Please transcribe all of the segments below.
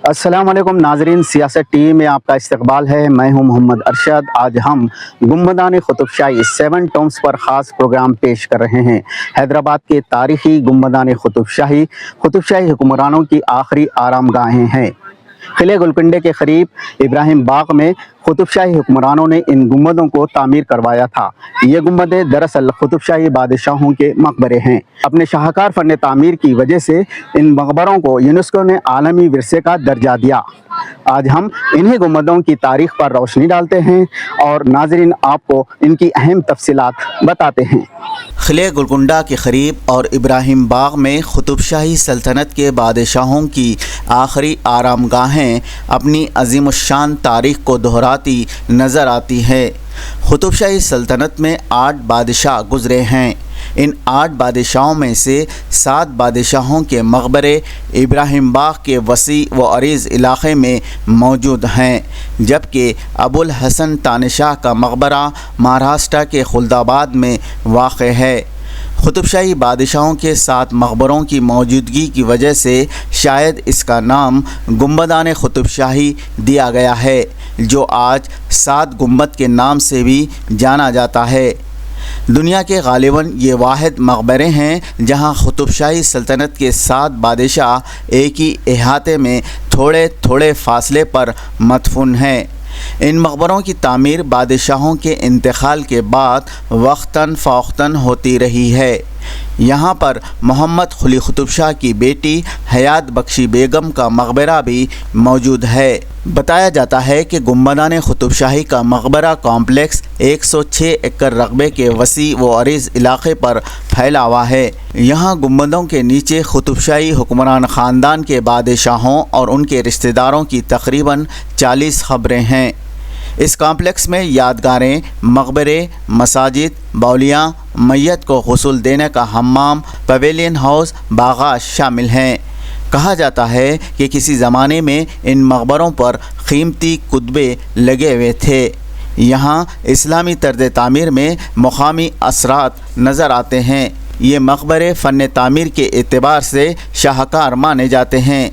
السلام علیکم ناظرین، سیاست ٹی وی میں آپ کا استقبال ہے۔ میں ہوں محمد ارشد۔ آج ہم گنبدان قطب شاہی 7 ٹومبس پر خاص پروگرام پیش کر رہے ہیں۔ حیدرآباد کے تاریخی گنبدان قطب شاہی حکمرانوں کی آخری آرام گاہیں ہیں۔ قلعہ گولکنڈہ کے قریب ابراہیم باغ میں قطب شاہی حکمرانوں نے ان گنبدوں کو تعمیر کروایا تھا۔ یہ گنبدیں دراصل قطب شاہی بادشاہوں کے مقبرے ہیں۔ اپنے شاہکار فن تعمیر کی وجہ سے ان مقبروں کو یونیسکو نے عالمی ورثے کا درجہ دیا۔ آج ہم انہی گنبدوں کی تاریخ پر روشنی ڈالتے ہیں اور ناظرین آپ کو ان کی اہم تفصیلات بتاتے ہیں۔ قلعہ گولکنڈہ کے قریب اور ابراہیم باغ میں قطب شاہی سلطنت کے بادشاہوں کی آخری آرام گاہیں اپنی عظیم الشان تاریخ کو دہراتی نظر آتی ہے۔ قطب شاہی سلطنت میں 8 بادشاہ گزرے ہیں۔ ان 8 بادشاہوں میں سے 7 بادشاہوں کے مقبرے ابراہیم باغ کے وسیع و عریض علاقے میں موجود ہیں، جبکہ ابو الحسن تانشاہ کا مقبرہ مہاراشٹر کے خلد آباد میں واقع ہے۔ قطب شاہی بادشاہوں کے 7 مقبروں کی موجودگی کی وجہ سے شاید اس کا نام گنبدان قطب شاہی دیا گیا ہے، جو آج 7 گنبد کے نام سے بھی جانا جاتا ہے۔ دنیا کے غالباً یہ واحد مقبرے ہیں جہاں قطب شاہی سلطنت کے 7 بادشاہ ایک ہی احاطے میں تھوڑے تھوڑے فاصلے پر مدفون ہیں۔ ان مقبروں کی تعمیر بادشاہوں کے انتقال کے بعد وقتاً فوقتاً ہوتی رہی ہے۔ یہاں پر محمد قلی قطب شاہ کی بیٹی حیات بخشی بیگم کا مقبرہ بھی موجود ہے۔ بتایا جاتا ہے کہ گنبدان قطب شاہی کا مقبرہ کمپلیکس 106 ایکڑ رقبے کے وسیع و عریض علاقے پر پھیلا ہوا ہے۔ یہاں گنبدوں کے نیچے قطب شاہی حکمران خاندان کے بادشاہوں اور ان کے رشتہ داروں کی تقریباً 40 قبریں ہیں۔ اس کمپلیکس میں یادگاریں، مقبرے، مساجد، باولیاں، میت کو غسل دینے کا حمام، پویلین ہاؤس، باغات شامل ہیں۔ کہا جاتا ہے کہ کسی زمانے میں ان مقبروں پر قیمتی کتبے لگے ہوئے تھے۔ یہاں اسلامی طرز تعمیر میں مقامی اثرات نظر آتے ہیں۔ یہ مقبرے فن تعمیر کے اعتبار سے شاہکار مانے جاتے ہیں۔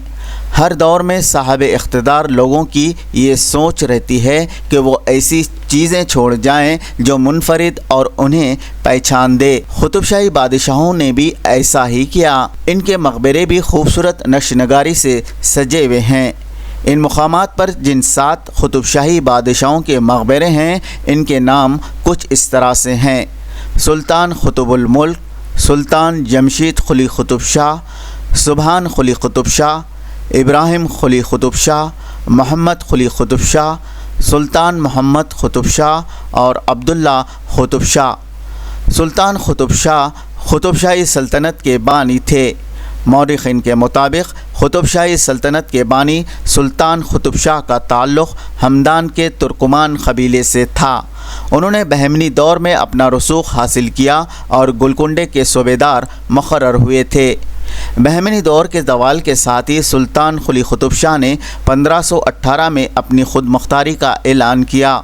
ہر دور میں صاحب اقتدار لوگوں کی یہ سوچ رہتی ہے کہ وہ ایسی چیزیں چھوڑ جائیں جو منفرد اور انہیں پہچان دے۔ قطب شاہی بادشاہوں نے بھی ایسا ہی کیا۔ ان کے مقبرے بھی خوبصورت نقش نگاری سے سجے ہوئے ہیں۔ ان مقامات پر جن 7 قطب شاہی بادشاہوں کے مقبرے ہیں، ان کے نام کچھ اس طرح سے ہیں: سلطان قطب الملک، سلطان جمشید قلی قطب شاہ، سبحان قلی قطب شاہ، ابراہیم قلی قطب شاہ، محمد قلی قطب شاہ، سلطان محمد قطب شاہ اور عبداللہ قطب شاہ۔ سلطان قطب شاہ قطب شاہی سلطنت کے بانی تھے۔ مورخین کے مطابق قطب شاہی سلطنت کے بانی سلطان قطب شاہ کا تعلق ہمدان کے ترکمان قبیلے سے تھا۔ انہوں نے بہمنی دور میں اپنا رسوخ حاصل کیا اور گولکنڈہ کے صوبیدار مقرر ہوئے تھے۔ بہمنی دور کے زوال کے ساتھ ہی سلطان قلی قطب شاہ نے 1518 میں اپنی خود مختاری کا اعلان کیا۔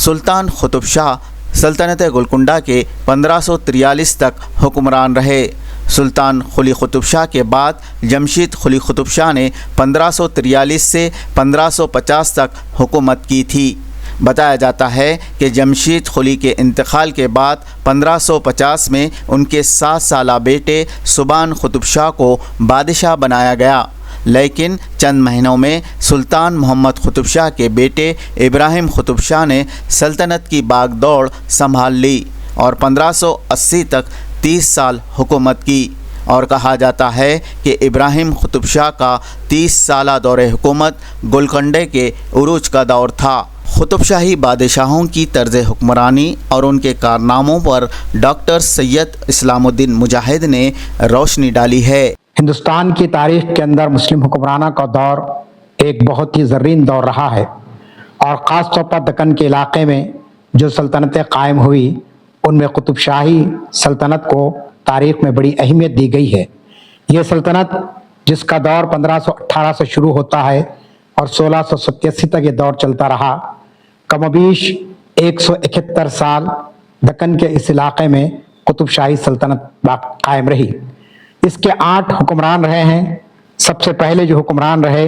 سلطان قطب شاہ سلطنت گولکنڈہ کے 1543 تک حکمران رہے۔ سلطان قلی قطب شاہ کے بعد جمشید قلی قطب شاہ نے 1543 سے 1550 تک حکومت کی تھی۔ بتایا جاتا ہے کہ جمشید قلی کے انتقال کے بعد 1550 میں ان کے 7 سالہ بیٹے سبحان قطب شاہ کو بادشاہ بنایا گیا، لیکن چند مہینوں میں سلطان محمد قطب شاہ کے بیٹے ابراہیم قطب شاہ نے سلطنت کی باغ دوڑ سنبھال لی اور 1580 تک 30 سال حکومت کی، اور کہا جاتا ہے کہ ابراہیم قطب شاہ کا 30 سالہ دور حکومت گولکنڈہ کے عروج کا دور تھا۔ قطب شاہی بادشاہوں کی طرز حکمرانی اور ان کے کارناموں پر ڈاکٹر سید اسلام الدین مجاہد نے روشنی ڈالی ہے۔ ہندوستان کی تاریخ کے اندر مسلم حکمرانوں کا دور ایک بہت ہی زرین دور رہا ہے، اور خاص طور پر دکن کے علاقے میں جو سلطنتیں قائم ہوئی ان میں قطب شاہی سلطنت کو تاریخ میں بڑی اہمیت دی گئی ہے۔ یہ سلطنت جس کا دور 1518 سے شروع ہوتا ہے اور 1687 تک یہ دور چلتا رہا، کم و بیش 171 سال دکن کے اس علاقے میں قطب شاہی سلطنت قائم رہی۔ اس کے 8 حکمران رہے ہیں۔ سب سے پہلے جو حکمران رہے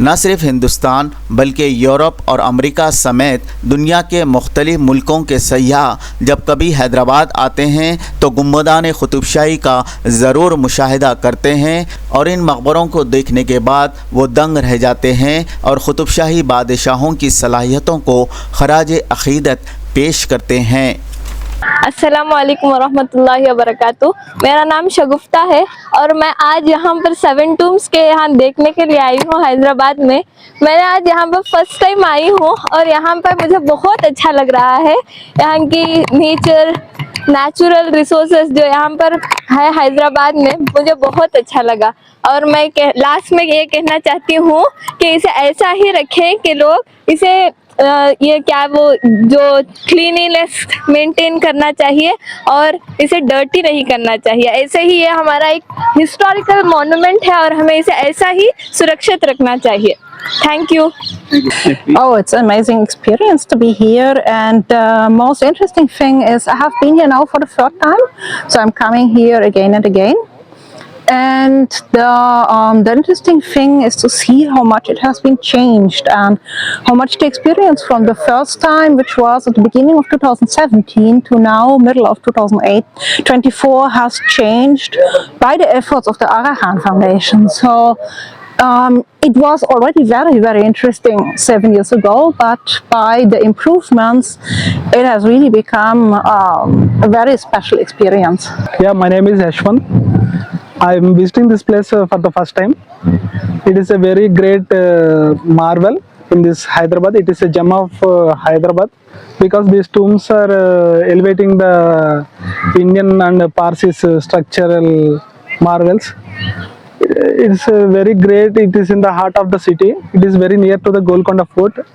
نہ صرف ہندوستان بلکہ یورپ اور امریکہ سمیت دنیا کے مختلف ملکوں کے سیاح جب کبھی حیدرآباد آتے ہیں تو گنبدان قطب شاہی کا ضرور مشاہدہ کرتے ہیں اور ان مقبروں کو دیکھنے کے بعد وہ دنگ رہ جاتے ہیں اور قطب شاہی بادشاہوں کی صلاحیتوں کو خراج عقیدت پیش کرتے ہیں۔ السلام علیکم ورحمۃ اللہ وبرکاتہ۔ میرا نام شگفتہ ہے اور میں آج یہاں پر 7 ٹومبس کے یہاں دیکھنے کے لیے آئی ہوں حیدرآباد میں۔ میں آج یہاں پر فرسٹ ٹائم آئی ہوں اور یہاں پر مجھے بہت اچھا لگ رہا ہے۔ یہاں کی نیچرل ریسورسز جو یہاں پر ہے حیدرآباد میں مجھے بہت اچھا لگا، اور میں لاسٹ میں یہ کہنا چاہتی ہوں کہ اسے ایسا ہی رکھیں کہ لوگ اسے یہ کیا وہ جو کلینینس مینٹین کرنا چاہیے اور اسے ڈرٹی نہیں کرنا چاہیے۔ ایسے ہی یہ ہمارا ایک ہسٹوریکل مونومنٹ ہے اور ہمیں اسے ایسا ہی سرکشت رکھنا چاہیے۔ Thank you. Oh, it's an amazing experience to be here, and the most interesting thing is I have been here now for the third time, so I'm coming here again and again. And the interesting thing is to see how much it has been changed and how much the experience from the first time, which was at the beginning of 2017, to now middle of 2024 has changed by the efforts of the Arahan Foundation. So it was already very, very interesting 7 years ago, but by the improvements, it has really become a very special experience. Yeah, my name is Ashwant. I'm visiting this place for the first time. It is a very great marvel in this Hyderabad. It is a gem of Hyderabad because these tombs are elevating the Indian and Parsis structural marvels. It's very great. It is in the heart of the city. It is very near to the Golconda Fort.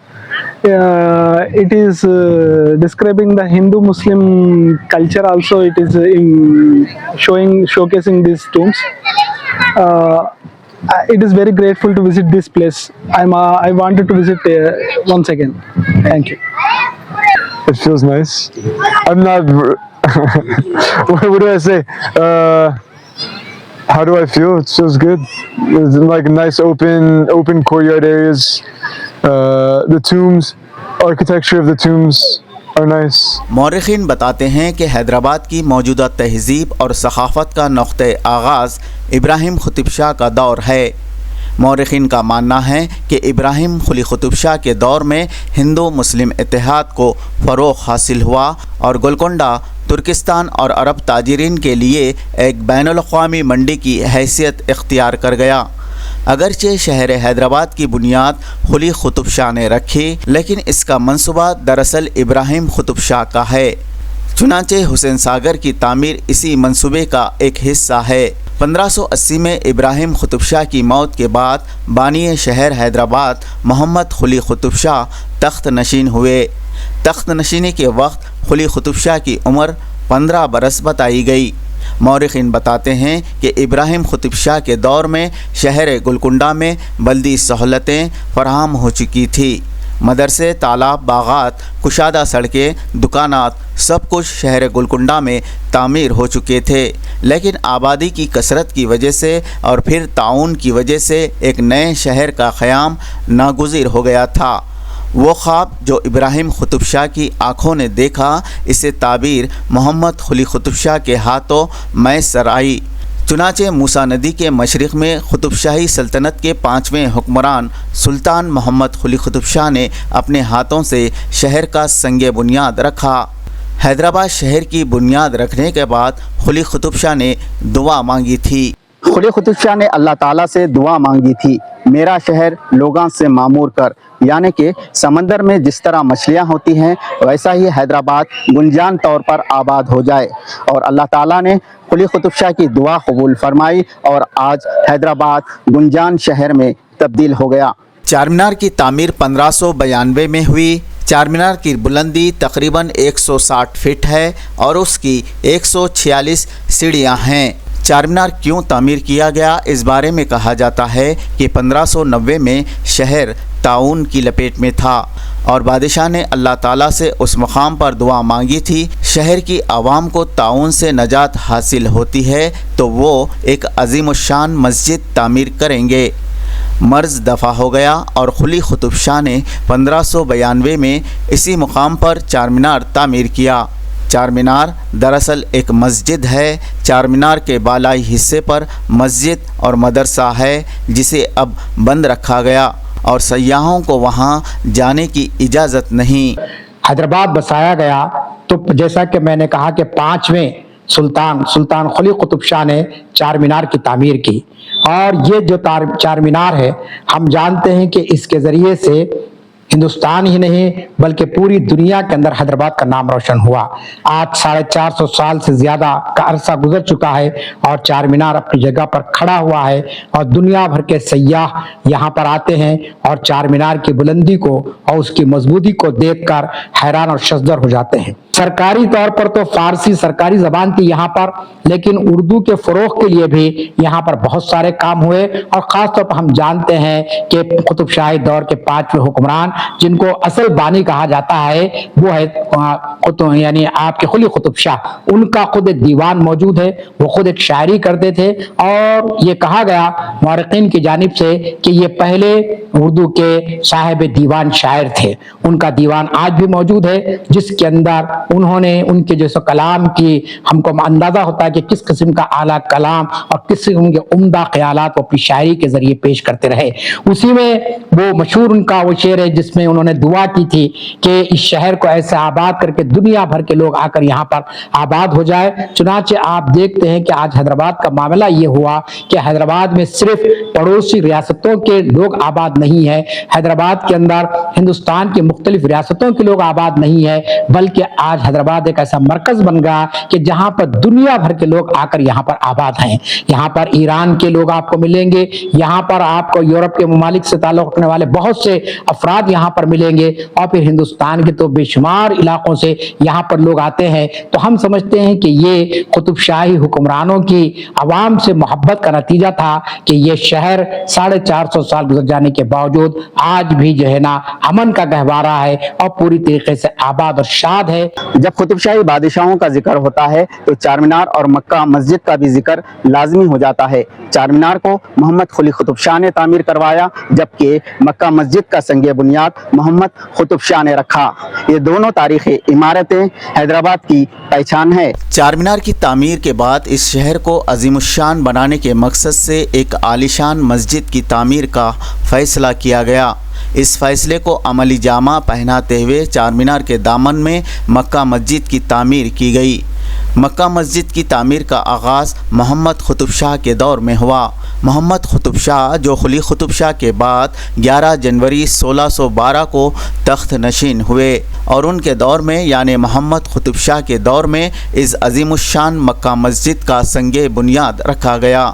It is describing the Hindu-Muslim culture also. It is showcasing these tombs. It is very grateful to visit this place. I wanted to visit once again. Thank you. It feels nice. I'm not. What do I say? How do I feel? It feels good. It's like nice open courtyard areas. The tombs, architecture of the tombs are nice. مورخین بتاتے ہیں کہ حیدرآباد کی موجودہ تہذیب اور ثقافت کا نقطۂ آغاز ابراہیم قطب شاہ کا دور ہے۔ مورخین کا ماننا ہے کہ ابراہیم قلی قطب شاہ کے دور میں ہندو مسلم اتحاد کو فروغ حاصل ہوا اور گولکنڈہ ترکستان اور عرب تاجرین کے لیے ایک بین الاقوامی منڈی کی حیثیت اختیار کر گیا۔ اگرچہ شہر حیدرآباد کی بنیاد قلی قطب شاہ نے رکھی، لیکن اس کا منصوبہ دراصل ابراہیم قطب شاہ کا ہے۔ چنانچہ حسین ساگر کی تعمیر اسی منصوبے کا ایک حصہ ہے۔ 1580 میں ابراہیم قطب شاہ کی موت کے بعد بانی شہر حیدرآباد محمد قلی قطب شاہ تخت نشین ہوئے۔ تخت نشینی کے وقت قلی قطب شاہ کی عمر 15 برس بتائی گئی۔ مورخین بتاتے ہیں کہ ابراہیم قطب شاہ کے دور میں شہر گولکنڈہ میں بلدی سہولتیں فراہم ہو چکی تھی۔ مدرسے، تالاب، باغات، کشادہ سڑکیں، دکانات، سب کچھ شہر گولکنڈہ میں تعمیر ہو چکے تھے، لیکن آبادی کی کثرت کی وجہ سے اور پھر تعاون کی وجہ سے ایک نئے شہر کا قیام ناگزیر ہو گیا تھا۔ وہ خواب جو ابراہیم قطب شاہ کی آنکھوں نے دیکھا، اسے تعبیر محمد قلی قطب شاہ کے ہاتھوں میسر آئی۔ چنانچہ موسیٰ ندی کے مشرق میں قطب شاہی سلطنت کے 5ویں حکمران سلطان محمد قلی قطب شاہ نے اپنے ہاتھوں سے شہر کا سنگ بنیاد رکھا۔ حیدرآباد شہر کی بنیاد رکھنے کے بعد قلی قطب شاہ نے دعا مانگی تھی۔ قلی قطب شاہ نے اللہ تعالیٰ سے دعا مانگی تھی، میرا شہر لوگاں سے معمور کر، یعنی کہ سمندر میں جس طرح مچھلیاں ہوتی ہیں ویسا ہی حیدرآباد گنجان طور پر آباد ہو جائے، اور اللہ تعالیٰ نے قلی قطب شاہ کی دعا قبول فرمائی اور آج حیدرآباد گنجان شہر میں تبدیل ہو گیا۔ چار مینار کی تعمیر 1592 میں ہوئی۔ چار مینار کی بلندی تقریباً 160 فٹ ہے اور اس کی 146 سیڑھیاں ہیں۔ چار مینار کیوں تعمیر کیا گیا، اس بارے میں کہا جاتا ہے کہ 1590 میں شہر طاعون کی لپیٹ میں تھا اور بادشاہ نے اللہ تعالیٰ سے اس مقام پر دعا مانگی تھی، شہر کی عوام کو طاعون سے نجات حاصل ہوتی ہے تو وہ ایک عظیم الشان مسجد تعمیر کریں گے۔ مرض دفع ہو گیا اور قلی قطب شاہ نے 1592 میں اسی مقام پر چار مینار تعمیر کیا۔ چار مینار دراصل ایک مسجد ہے۔ چار مینار کے بالائی حصے پر مسجد اور مدرسہ ہے جسے اب بند رکھا گیا اور سیاحوں کو وہاں جانے کی اجازت نہیں۔ حیدرآباد بسایا گیا تو جیسا کہ میں نے کہا کہ 5ویں سلطان قلی قطب شاہ نے چار مینار کی تعمیر کی، اور یہ جو چار مینار ہے ہم جانتے ہیں کہ اس کے ذریعے سے ہندوستان ہی نہیں بلکہ پوری دنیا کے اندر حیدرآباد کا نام روشن ہوا۔ آج 450 سال سے زیادہ کا عرصہ گزر چکا ہے اور چار مینار اپنی جگہ پر کھڑا ہوا ہے، اور دنیا بھر کے سیاح یہاں پر آتے ہیں اور چار مینار کی بلندی کو اور اس کی مضبوطی کو دیکھ کر حیران اور شزدر ہو جاتے ہیں۔ سرکاری طور پر تو فارسی سرکاری زبان تھی یہاں پر، لیکن اردو کے فروغ کے لیے بھی یہاں پر بہت سارے کام ہوئے، اور خاص طور پر ہم جانتے ہیں کہ قطب شاہی دور کے 5ویں حکمران جن کو اصل بانی کہا جاتا ہے وہ ہے یعنی آپ کے قلی قطب شاہ، ان کا خود ایک دیوان موجود ہے، وہ خود ایک شاعری کرتے تھے، اور یہ کہا گیا مورخین کی جانب سے کہ یہ پہلے اردو کے صاحب دیوان شاعر تھے۔ ان کا دیوان آج بھی موجود ہے جس کے اندر انہوں نے ان کے جیسے کلام کی ہم کو اندازہ ہوتا ہے کہ کس قسم کا اعلیٰ کلام اور کس قسم کے عمدہ خیالات وہ اپنی شاعری کے ذریعے پیش کرتے رہے۔ اسی میں وہ مشہور ان کا وہ شعر ہے جس میں انہوں نے دعا کی تھی کہ اس شہر کو ایسے آباد کر کے دنیا بھر کے لوگ آ کر یہاں پر آباد ہو جائے۔ چنانچہ آپ دیکھتے ہیں کہ آج حیدرآباد کا معاملہ یہ ہوا کہ حیدرآباد میں صرف پڑوسی ریاستوں کے لوگ آباد نہیں ہیں، حیدرآباد کے اندر ہندوستان کی مختلف ریاستوں کے لوگ آباد نہیں ہیں، بلکہ آج حیدرآباد ایک ایسا مرکز بن گیا کہ جہاں پر دنیا بھر کے لوگ آ کر یہاں پر آباد ہیں۔ یہاں پر ایران کے لوگ آپ کو ملیں گے، یہاں پر آپ کو یورپ کے ممالک سے تعلق رکھنے والے بہت سے افراد یہاں پر ملیں گے، اور پھر ہندوستان کے تو بے شمار علاقوں سے یہاں پر لوگ آتے ہیں۔ تو ہم سمجھتے ہیں کہ یہ قطب شاہی حکمرانوں کی عوام سے محبت کا نتیجہ تھا کہ یہ شہر 450 سال گزر جانے کے باوجود آج بھی جو ہے نا امن کا گہوارہ ہے اور پوری طریقے سے آباد اور شاد ہے۔ جب قطب شاہی بادشاہوں کا ذکر ہوتا ہے تو چار مینار اور مکہ مسجد کا بھی ذکر لازمی ہو جاتا ہے۔ چار مینار کو محمد قلی قطب شاہ نے تعمیر کروایا، جبکہ مکہ مسجد کا سنگ بنیاد محمد قطب شاہ نے رکھا۔ یہ دونوں تاریخی عمارتیں حیدرآباد کی پہچان ہے۔ چار مینار کی تعمیر کے بعد اس شہر کو عظیم الشان بنانے کے مقصد سے ایک عالیشان مسجد کی تعمیر کا فیصلہ کیا گیا۔ اس فیصلے کو عملی جامہ پہناتے ہوئے چار مینار کے دامن میں مکہ مسجد کی تعمیر کی گئی۔ مکہ مسجد کی تعمیر کا آغاز محمد قطب شاہ کے دور میں ہوا۔ محمد قطب شاہ جو قلی قطب شاہ کے بعد 11 جنوری 1612 کو تخت نشین ہوئے، اور ان کے دور میں یعنی محمد قطب شاہ کے دور میں اس عظیم الشان مکہ مسجد کا سنگ بنیاد رکھا گیا۔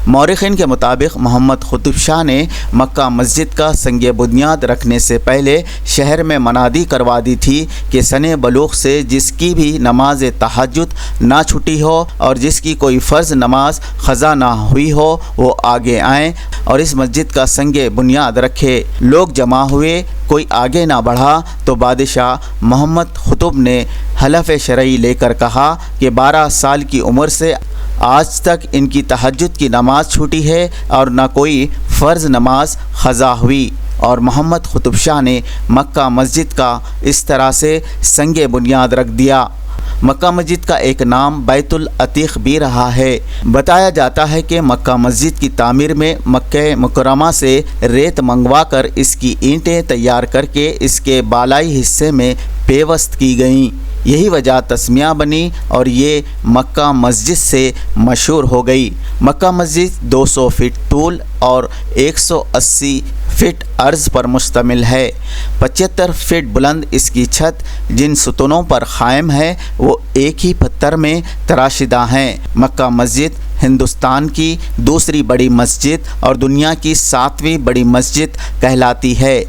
مورخین کے مطابق محمد قطب شاہ نے مکہ مسجد کا سنگ بنیاد رکھنے سے پہلے شہر میں منادی کروا دی تھی کہ سن بلوغ سے جس کی بھی نماز تہجد نہ چھٹی ہو اور جس کی کوئی فرض نماز قضا نہ ہوئی ہو وہ آگے آئیں اور اس مسجد کا سنگ بنیاد رکھے۔ لوگ جمع ہوئے، کوئی آگے نہ بڑھا تو بادشاہ محمد قطب نے حلف شرعی لے کر کہا کہ 12 سال کی عمر سے آج تک ان کی تہجد کی نماز چھوٹی ہے اور نہ کوئی فرض نماز قضا ہوئی، اور محمد قطب شاہ نے مکہ مسجد کا اس طرح سے سنگ بنیاد رکھ دیا۔ مکہ مسجد کا ایک نام بیت العتیق بھی رہا ہے۔ بتایا جاتا ہے کہ مکہ مسجد کی تعمیر میں مکہ مکرمہ سے ریت منگوا کر اس کی اینٹیں تیار کر کے اس کے بالائی حصے میں پیوست کی گئیں، یہی وجہ تسمیہ بنی اور یہ مکہ مسجد سے مشہور ہو گئی۔ مکہ مسجد 200 فٹ طول اور 180 فٹ عرض پر مشتمل ہے۔ 75 فٹ بلند اس کی چھت جن ستونوں پر قائم ہے وہ ایک ہی پتھر میں تراشیدہ ہیں۔ مکہ مسجد ہندوستان کی دوسری بڑی مسجد اور دنیا کی 7ویں بڑی مسجد کہلاتی ہے۔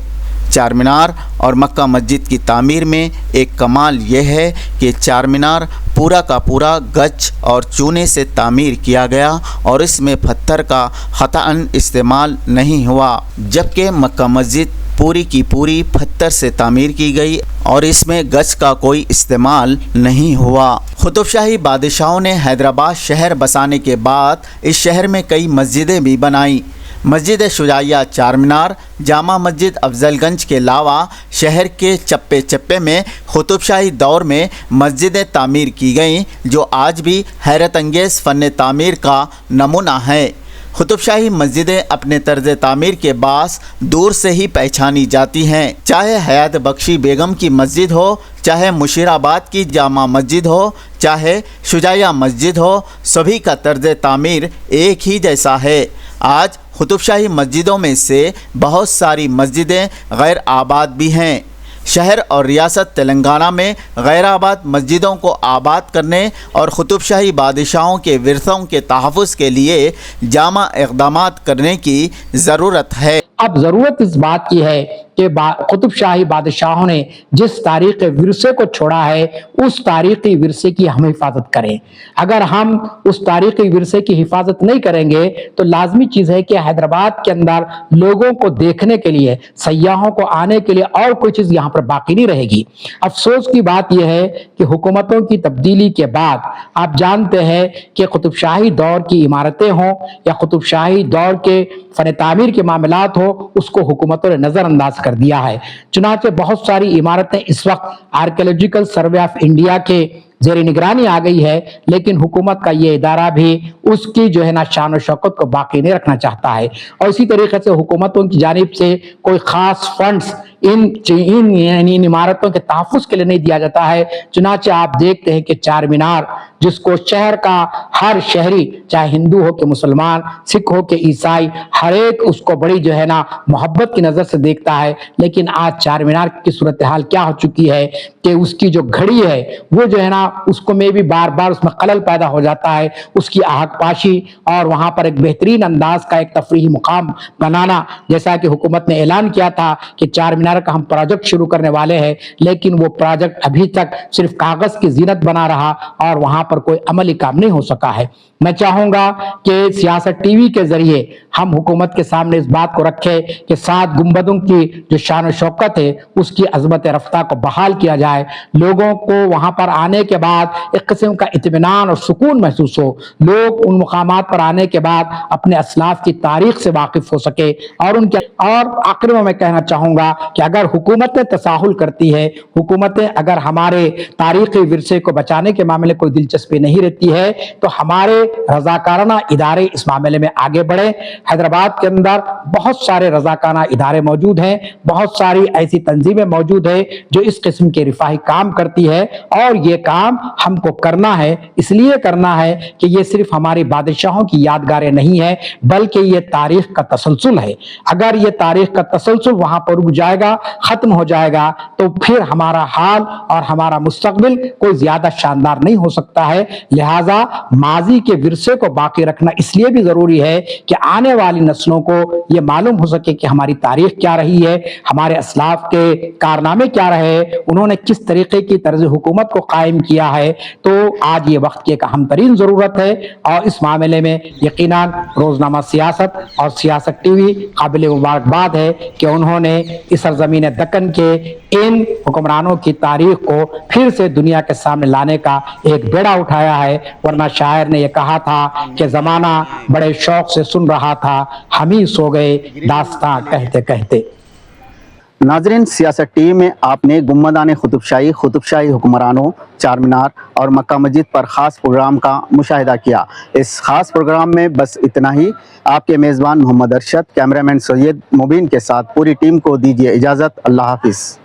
چار مینار اور مکہ مسجد کی تعمیر میں ایک کمال یہ ہے کہ چار مینار پورا کا پورا گچ اور چونے سے تعمیر کیا گیا اور اس میں پتھر کا قطعاً استعمال نہیں ہوا، جبکہ مکہ مسجد پوری کی پوری پتھر سے تعمیر کی گئی اور اس میں گچ کا کوئی استعمال نہیں ہوا۔ قطب شاہی بادشاہوں نے حیدرآباد شہر بسانے کے بعد اس شہر میں کئی مسجدیں بھی بنائیں۔ مسجد شجاعیہ چار مینار، جامع مسجد افضل گنج کے علاوہ شہر کے چپے چپے میں قطب شاہی دور میں مسجدیں تعمیر کی گئیں جو آج بھی حیرت انگیز فن تعمیر کا نمونہ ہیں۔ قطب شاہی مسجدیں اپنے طرز تعمیر کے باعث دور سے ہی پہچانی جاتی ہیں، چاہے حیات بخشی بیگم کی مسجد ہو، چاہے مشیر آباد کی جامع مسجد ہو، چاہے شجاعیہ مسجد ہو، سبھی کا طرز تعمیر ایک ہی جیسا ہے۔ آج قطب شاہی مسجدوں میں سے بہت ساری مسجدیں غیر آباد بھی ہیں۔ شہر اور ریاست تلنگانہ میں غیر آباد مسجدوں کو آباد کرنے اور قطب شاہی بادشاہوں کے ورثوں کے تحفظ کے لیے جامع اقدامات کرنے کی ضرورت ہے۔ اب ضرورت اس بات کی ہے کہ قطب شاہی بادشاہوں نے جس تاریخی ورثے کو چھوڑا ہے اس تاریخی ورثے کی ہم حفاظت کریں۔ اگر ہم اس تاریخی ورثے کی حفاظت نہیں کریں گے تو لازمی چیز ہے کہ حیدرآباد کے اندر لوگوں کو دیکھنے کے لیے، سیاحوں کو آنے کے لیے اور کوئی چیز یہاں پر باقی نہیں رہے گی۔ افسوس کی بات یہ ہے کہ حکومتوں کی تبدیلی کے بعد آپ جانتے ہیں کہ قطب شاہی دور کی عمارتیں ہوں یا قطب شاہی دور کے فن تعمیر کے معاملات ہو، اس کو حکومتوں نے نظر انداز کر دیا ہے۔ چنانچہ بہت ساری عمارتیں اس وقت آرکیولوجیکل سروے آف انڈیا کے زیر نگرانی آ گئی ہے، لیکن حکومت کا یہ ادارہ بھی اس کی شان و شوکت کو باقی نہیں رکھنا چاہتا ہے، اور اسی طریقے سے حکومتوں کی جانب سے کوئی خاص فنڈز ان عمارتوں کے تحفظ کے لیے نہیں دیا جاتا ہے۔ چنانچہ آپ دیکھتے ہیں کہ چار مینار جس کو شہر کا ہر شہری، چاہے ہندو ہو کہ مسلمان، سکھ ہو کہ عیسائی، ہر ایک اس کو بڑی محبت کی نظر سے دیکھتا ہے، لیکن آج چار مینار کی صورتحال کیا ہو چکی ہے کہ اس کی جو گھڑی ہے وہ اس کو میں بھی بار بار اس میں خلل پیدا ہو جاتا ہے۔ اس کی آہک پاشی اور وہاں پر ایک بہترین انداز کا ایک تفریحی مقام بنانا، جیسا کہ حکومت نے اعلان کیا تھا کہ چار مینار کا ہم پروجیکٹ شروع کرنے والے ہیں، لیکن وہ پروجیکٹ ابھی تک صرف کاغذ کی زینت بنا رہا اور وہاں پر کوئی عملی کام نہیں ہو سکا ہے۔ میں چاہوں گا کہ سیاست ٹی وی کے ذریعے ہم حکومت کے سامنے اس بات کو رکھیں کہ 7 گنبدوں کی جو شان و شوکت ہے اس کی عظمت رفتہ کو بحال کیا جائے، لوگوں کو وہاں پر آنے کے بعد ایک قسم کا اطمینان اور سکون محسوس ہو، لوگ ان مقامات پر آنے کے بعد اپنے اسلاف کی تاریخ سے واقف ہو سکے۔ اور آخر میں کہنا چاہوں گا کہ اگر حکومتیں تساہل کرتی ہے، حکومتیں اگر ہمارے تاریخی ورثے کو بچانے کے معاملے کوئی دلچسپی نہیں رہتی ہے تو ہمارے رضاکارانہ ادارے اس معاملے میں آگے بڑھیں۔ حیدرآباد کے اندر بہت سارے رضاکارانہ ادارے موجود ہیں، بہت ساری ایسی تنظیمیں موجود ہیں جو اس قسم کے رفاہی کام کرتی ہے، اور یہ کام ہم کو کرنا ہے، اس لیے کرنا ہے کہ یہ صرف ہماری بادشاہوں کی یادگاریں نہیں ہے بلکہ یہ تاریخ کا تسلسل ہے۔ اگر یہ تاریخ کا تسلسل وہاں پر رک جائے گا، ختم ہو جائے گا، تو پھر ہمارا حال اور ہمارا مستقبل کوئی زیادہ شاندار نہیں ہو سکتا ہے۔ لہٰذا ماضی کے ورثے کو باقی رکھنا اس لیے بھی ضروری ہے کہ آنے والی نسلوں کو یہ معلوم ہو سکے کہ ہماری تاریخ کیا رہی ہے، ہمارے اسلاف کے کارنامے کیا رہے، انہوں نے کس طریقے کی طرز حکومت کو قائم کیا ہے۔ تو آج یہ وقت کی ایک اہم ترین ضرورت ہے، اور اس معاملے میں یقیناً روزنامہ سیاست اور سیاست ٹی وی قابل مبارکباد ہے کہ انہوں نے اس سرزمین دکن کے ان حکمرانوں کی تاریخ کو پھر سے دنیا کے سامنے لانے کا ایک بیڑا اٹھایا ہے، ورنہ شاعر نے یہ کہا تھا کہ زمانہ بڑے شوق سے سن رہا تھا، ہم ہی سو گئے داستاں کہتے کہتے۔ ناظرین، سیاست ٹی وی میں آپ نے گنبدان قطب شاہی حکمرانوں، چار مینار اور مکہ مسجد پر خاص پروگرام کا مشاہدہ کیا۔ اس خاص پروگرام میں بس اتنا ہی۔ آپ کے میزبان محمد ارشد، کیمرہ مین سید مبین کے ساتھ پوری ٹیم کو دیجیے اجازت۔ اللہ حافظ۔